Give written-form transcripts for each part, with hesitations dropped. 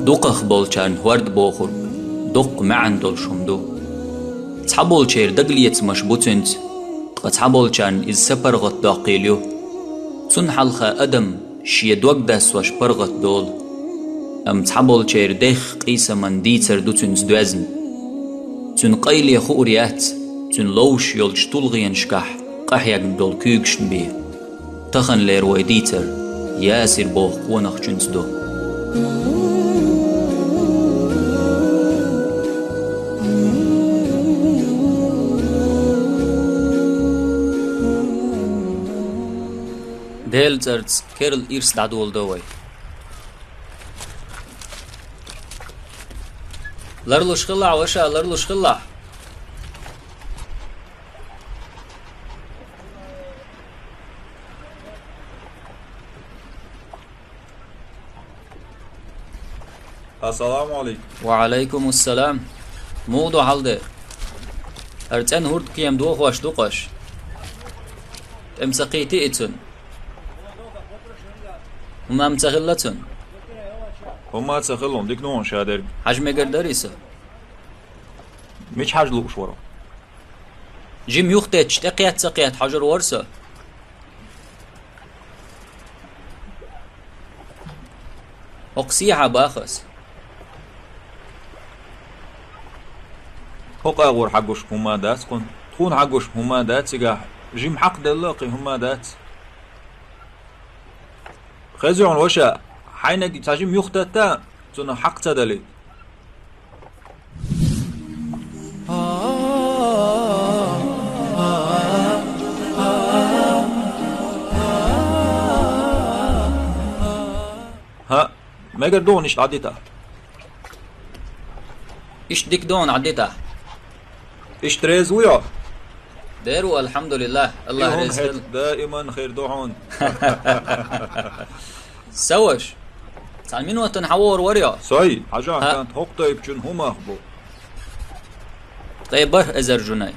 دقخ بولشان ورد بوخر دق معن دول شمدو تحبول شير دقليت مشبوتنت قتحبولشان إز سبرغت داقيليو تن حلخة أدم شي دوغداس واش برغت دول أم تحبول شير ديخ قيسة من ديتر دوتن زدوازن تن قيلي خوريات تن لوش يولش طولغين شكح قحيق دول كيوغشن بيه تخن لير ويديتر ياسر بوخ ونخ جنسدو ديل زرتس كيرل إيرس دعدول دوي لرلو شخلع وشا لرلو شخلع السلام عليكم. وعليكم السلام. موضوع هالده أرتن هورد كيم دوخ واش دوقش امسقيتي اتن هما امتغلتن هما تسخلهم ديك نون شادر حجم قردريسة مش حاج لوش ورا جيم يختش تقيت سقيت حجر ورسة أقسيها باخس هو قاور حقوش هما دات كون تكون حقوش هما دات سجاه جيم حق دلاقي هما دات خزيون وشا حينك تجيم يختتا تنا حق تدلي ها ما قدرون ايش عديتها إيش ديك دون عديته ايش تريز ويا ديرو الحمد لله الله رزق دائما خير دعون سوش تعلمين وقت حوار وريا صحيح حاجة كانت هوق طيب جن هما أخبو طيب بر أزر جناي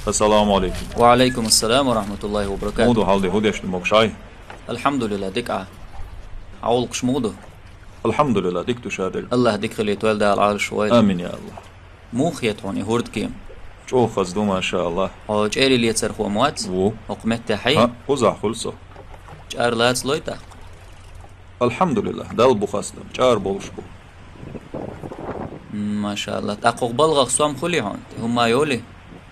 السلام عليكم. وعليكم السلام ورحمة الله وبركاته. مودو حالدي هوديش الموكشاي الحمد لله ديك عولقش مودو الحمد لله ديك تشادر الله ديك خليت والده على العرش شوي آمين يا الله مو خيطوني هورد كيم شو خزدو ما شاء الله جاري اللي يتصرخ وموات و وقمت تحي ها وزع خلصه جار لاتس لويتا الحمد لله دال بخاسلم جار بولشبو ما شاء الله تاقوق بلغ صوم خلي هون هم يولي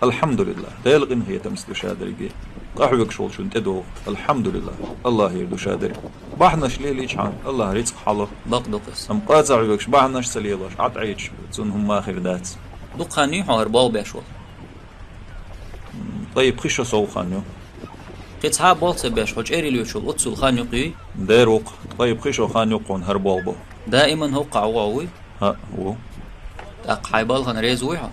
الحمد لله دالغن هي تمسلو شادري قحوك شول شو انتدو الحمد لله الله يردو شادري بحناش ليليش عن الله رزق حاله بقدقس ام قاطع بكش بحناش سليلاش عطعيش تون هم اخر دات دقاني حوار باو بيشول طيب خشو سو خانيو قطعة بولت بيش حج إيري ليشول أتصل خانيو قي داروق طيب خشو خانيو قون هربالبو دائما هو قعوعوي ها هو تاق حيبال خان ريزويها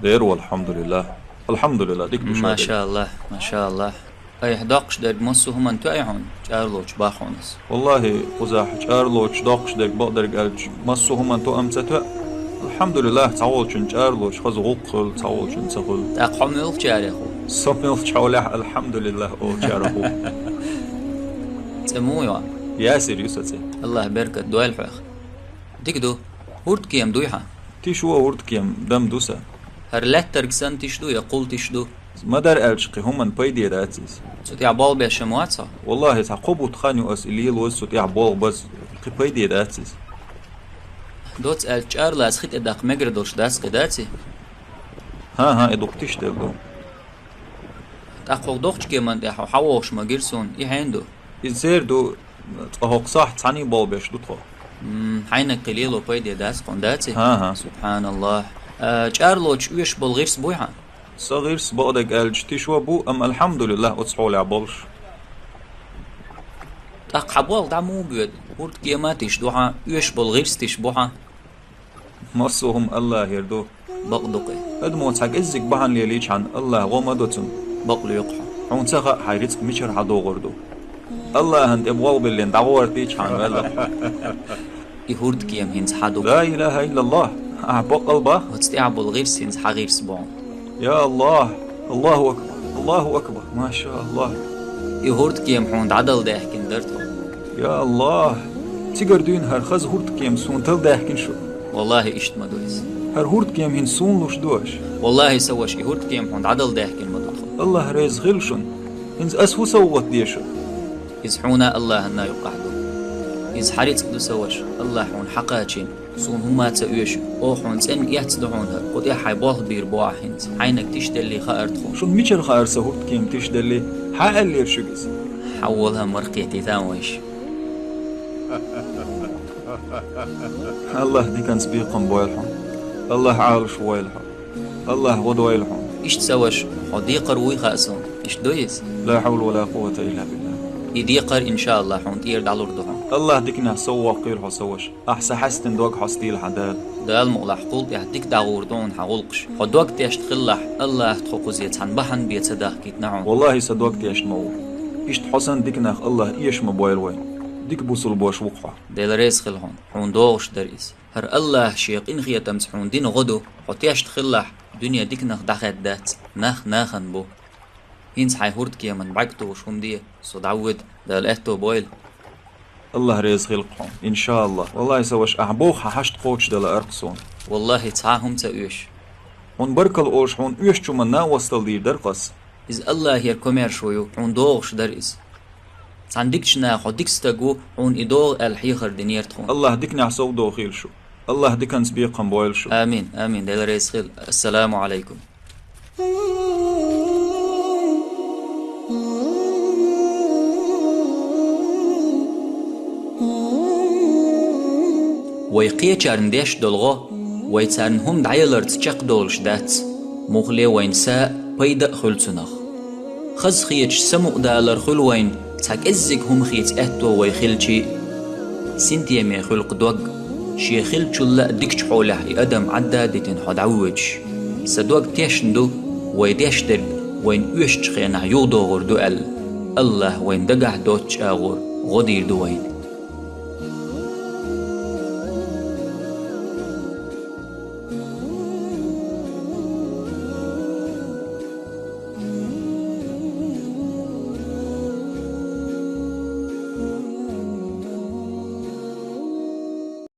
دير الحمد لله الحمد لله ديك ما شاء الله ما شاء الله أي حداقش درج مصو هم أنتو أيهون جارلوش باخونس والله قزاح جارلوش داقش درج بقدر قالج مصو هم أنتو أمتتو الحمد لله تعول شن جارلوش خز غقل تعول شن سقل تاق حميل جاري خو سميل تشاولح الحمد لله أو جارخو تمويوا ياسر يوسف الله بركة دوال حخ ديك دو هورد كيم دويها تيشوا ورد كيم دم دوسا هرلات تركسان تشدو يقول تشدو ما دار ألشقي هم من بيدي داتيس سوت يعبال بيشمواتها والله تعقبوا تخانيو أس اللي يلوسو يعبال بس بيدي داتيس دوت الجار لا سخيت اداق مغردوش داس قداتي ها ادوقتيش دلو تاقوق دوخش كمان ده حووش ما جيرسون اي هندو يصير دو تهوق صح ثاني بول بيش دوتو حين قليل بيدي داس قنداتي ها سبحان الله جارلوش ويش بلغيرس بويها صغير سبقدك قالج تشوا بو ام الحمد لله اتصحوا لي بولش تاق حبوال دعمو بيد ورد قياماتيش دوحا ويش بلغيرس تشبوحا مصوهم الله يردو بقدقي ادمو تاق ازك بحن ليليش عن الله ومدوتن بقلو يقحو حون تاقا حيرتك ميشر حدو غردو الله هند ابوال باللين دعوارتيش عن الله يهورد قيام هنز حدو لا اله الا الله اعبق قلبه وتستيعب بلغيرس هنز حغيرس بون يا الله الله أكبر الله أكبر ما شاء الله. يهورت كيم حوند عدل داحكن درتو. يا الله تيجر دين هر خز هورت كيم سون تل داحكن شو. والله إشت مدويس. هر هورت كيم هن سون لوش دوش. والله سوش يهورت كيم حوند عدل داحكن مدوخ. الله ريز غلشن. إنز أسهو سوت ديشو. يزحونا الله هنا يقعدو. إز حريت قدو سوش الله حون حقاتين سون هما تأويش أو حون سن يحتدعونها قد يحي بوه بير بواحنت عينك تشتلي خارتخو. شون ميشل خار سهورت كيم تشدلي حق اللي شوجز. حولها مرقيتي ثانويش. الله دي كان سبيقا بويلحون. الله عالش ويلحون. الله غد ويلحون. إيش تسوش حديقر ويخاسون إيش دويس. لا حول ولا قوة إلا بالله. يديقر إن شاء الله حون تير دالور دهون. الله ديكنا سوا قيل حسوش أحسن حستن دوك حستيل حدال. دال مغلح قول يهديك داغور دون حقولقش حدوك تيشت خلح الله تخوق زيت عن بحن بيتصدق كيتنعون. والله صدوك تيشت مو. إيش حسن ديكنا الله إيش مبويل وين. ديك بوصل بوش وقفة. ديل ريس خلهون حون دوغش دريس. هر الله شيق إن خيا تمسحون دين غدو حتيشت خلح دنيا ديكنا دخل دات ناخن بو. هينس حي هورد كيا من بعكتو وشون دي صدعود دال إهتو بويل. الله ريز خلقهم إن شاء الله. والله سوش أحبوخ حشت قوتش دل أرقصون. والله تعاهم تأويش. هون بركل أوش هون إيش شو منا وصل دير درقص. إز الله هير كومير شويو هون دوغش دريس. عندكش ناخو ديكستاجو هون إدوغ الحيخر دنير تخون. الله ديكنا عصو دوخيل شو. الله ديكن سبيقهم بويل شو. آمين آمين دل ريز خيل. السلام عليكم. ويقيا چارنديش دولغو ويتسان هم دعيلر تشق دولش دات مغلي وين ساء بيدا خلصنخ خز خيج سمو دالر خل وين تاك ازيك هم خيت اتو ويخلشي سنتي مي خلق دوغ شي خلشو لا ديكش حوله ادم عدادتين حد عوج سدوغ تيشندو ويديش دل وين يوش خينا يودو غردو الله وين دقع دوتش اغور غدير دوين